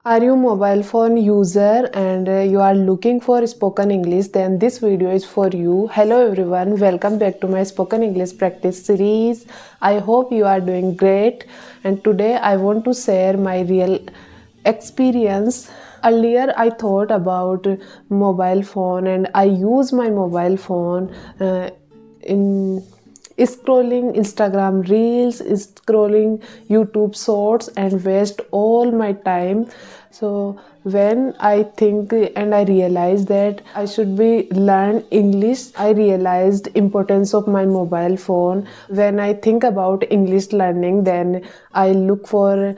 Are you mobile phone user and you are looking for spoken English? Then this video is for you. Hello everyone, welcome back to my spoken English practice series. I hope you are doing great, and today I want to share my real experience. Earlier I thought about mobile phone and I use my mobile phone in scrolling Instagram reels, scrolling YouTube shorts, and waste all my time. So when I think and I realized that I should be learn English, I realized importance of my mobile phone. When I think about English learning, then I look for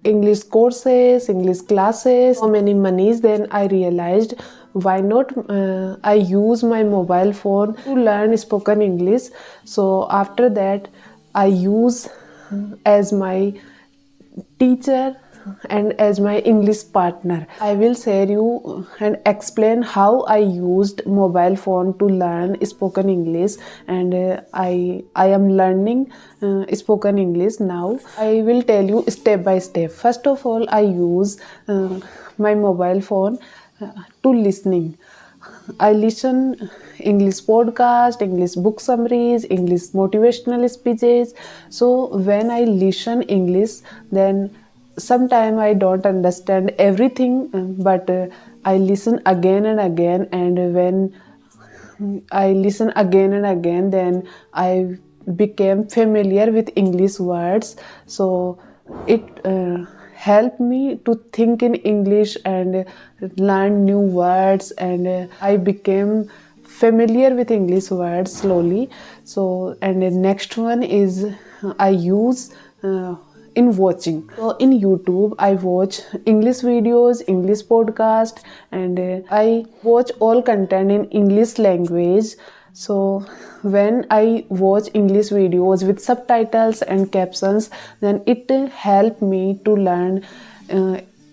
English courses, English classes, so many monies. Then I realized why not I use my mobile phone to learn spoken English. So after that I use as my teacher and as my English partner. I will share you and explain how I used mobile phone to learn spoken English, and I am learning spoken English now. I will tell you step by step. First of all, I use my mobile phone to listening. I listen English podcast, English book summaries, English motivational speeches. So when I listen English, then sometimes I don't understand everything, but I listen again and again. And when I listen again and again, then I became familiar with English words. So it helped me to think in English and learn new words, and I became familiar with English words slowly. So, and the next one is I use in watching. So in YouTube I watch English videos, English podcast, and I watch all content in English language. So when I watch English videos with subtitles and captions, then it helped me to learn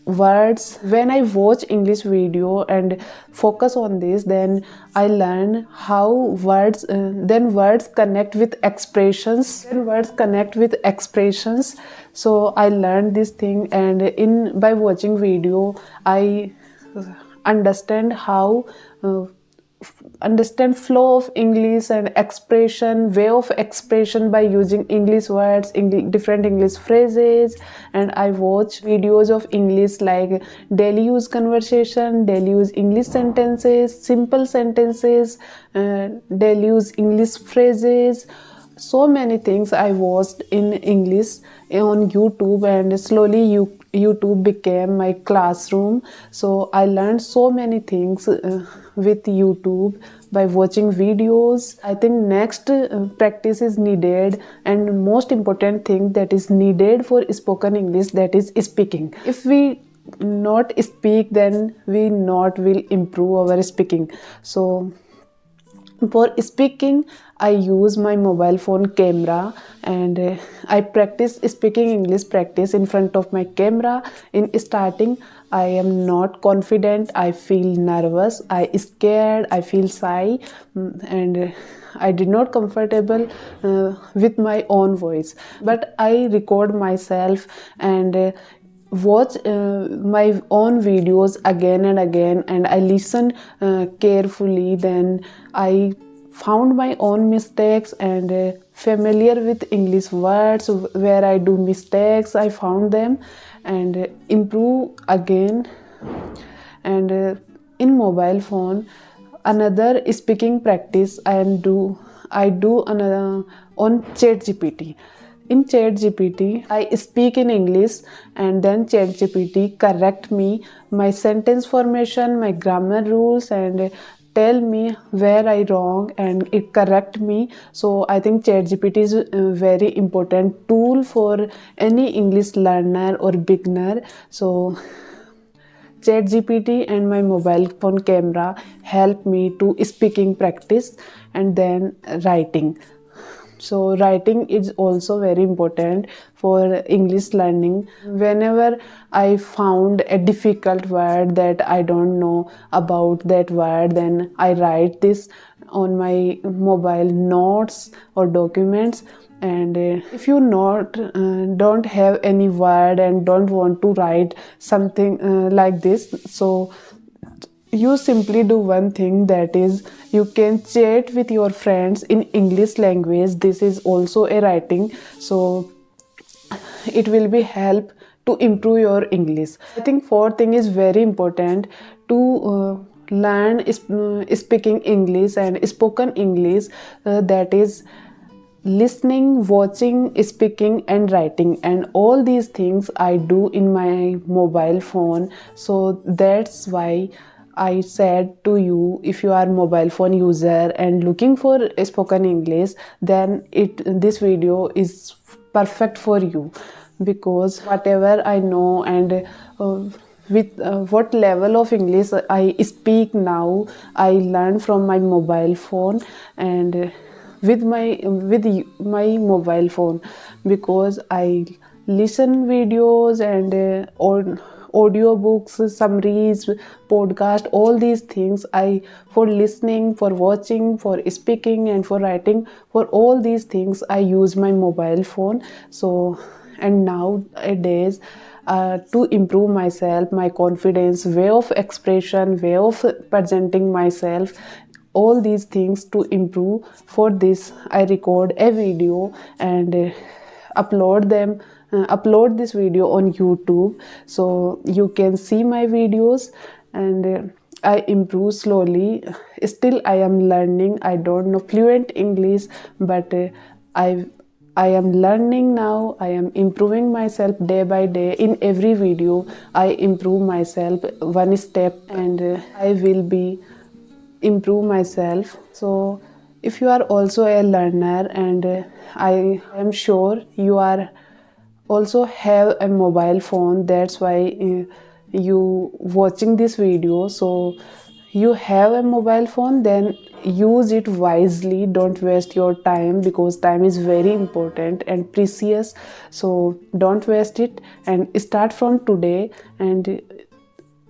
words. When I watch English video and focus on this, then I learn how words then words connect with expressions, so I learned this thing, and in by watching video I understand how understand flow of English and expression, way of expression by using English words, different English phrases. And I watch videos of English like daily use conversation, daily use English sentences, simple sentences, daily use English phrases. So many things I watched in English on YouTube, and slowly YouTube became my classroom. So I learned so many things with YouTube by watching videos. I think next practice is needed, and most important thing that is needed for spoken English, that is speaking. If we not speak, then we not will improve our speaking. So for speaking I use my mobile phone camera, and I practice speaking English practice in front of my camera. In starting I am not confident, I feel nervous, I scared, I feel shy, and I did not comfortable with my own voice, but I record myself and watch my own videos again and again, and I listen carefully. Then I found my own mistakes, and familiar with English words where I do mistakes, I found them and improve again. And in mobile phone, another speaking practice I do another on ChatGPT. In ChatGPT, I speak in English, and then ChatGPT correct me my sentence formation, my grammar rules, and tell me where I wrong, and it correct me. So I think ChatGPT is a very important tool for any English learner or beginner. So ChatGPT and my mobile phone camera help me to speaking practice, and then writing. So writing is also very important for English learning. Whenever I found a difficult word that I don't know about that word, then I write this on my mobile notes or documents, And if you not don't have any word and don't want to write something like this, so you simply do one thing, that is you can chat with your friends in English language. This is also a writing, so it will be help to improve your English. I think fourth thing is very important to learn speaking English and spoken English, that is listening, watching, speaking and writing, and all these things I do in my mobile phone. So that's why I said to you, if you are mobile phone user and looking for spoken English, then this video is perfect for you, because whatever I know and with what level of English I speak now, I learn from my mobile phone and with my mobile phone, because I listen videos and audio books, summaries, podcast, all these things I, for listening, for watching, for speaking and for writing, for all these things I use my mobile phone. So and nowadays to improve myself, my confidence, way of expression, way of presenting myself, all these things to improve, for this I record a video and upload this video on YouTube, so you can see my videos. And I improve slowly. Still I am learning. I don't know fluent English, but I am learning now. I am improving myself day by day. In every video I improve myself one step, and I will be improve myself. So if you are also a learner, and I am sure you are also have a mobile phone, that's why you watching this video, so you have a mobile phone, then use it wisely. Don't waste your time, because time is very important and precious. So don't waste it, and start from today and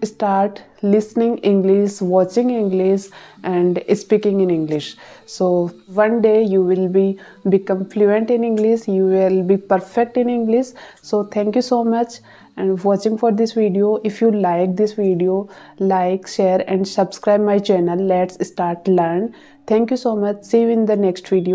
start listening English, watching English and speaking in English. So one day you will become fluent in English, you will be perfect in English. So thank you so much and watching for this video. If you like this video, like, share and subscribe my channel. Let's start learn. Thank you so much. See you in the next video.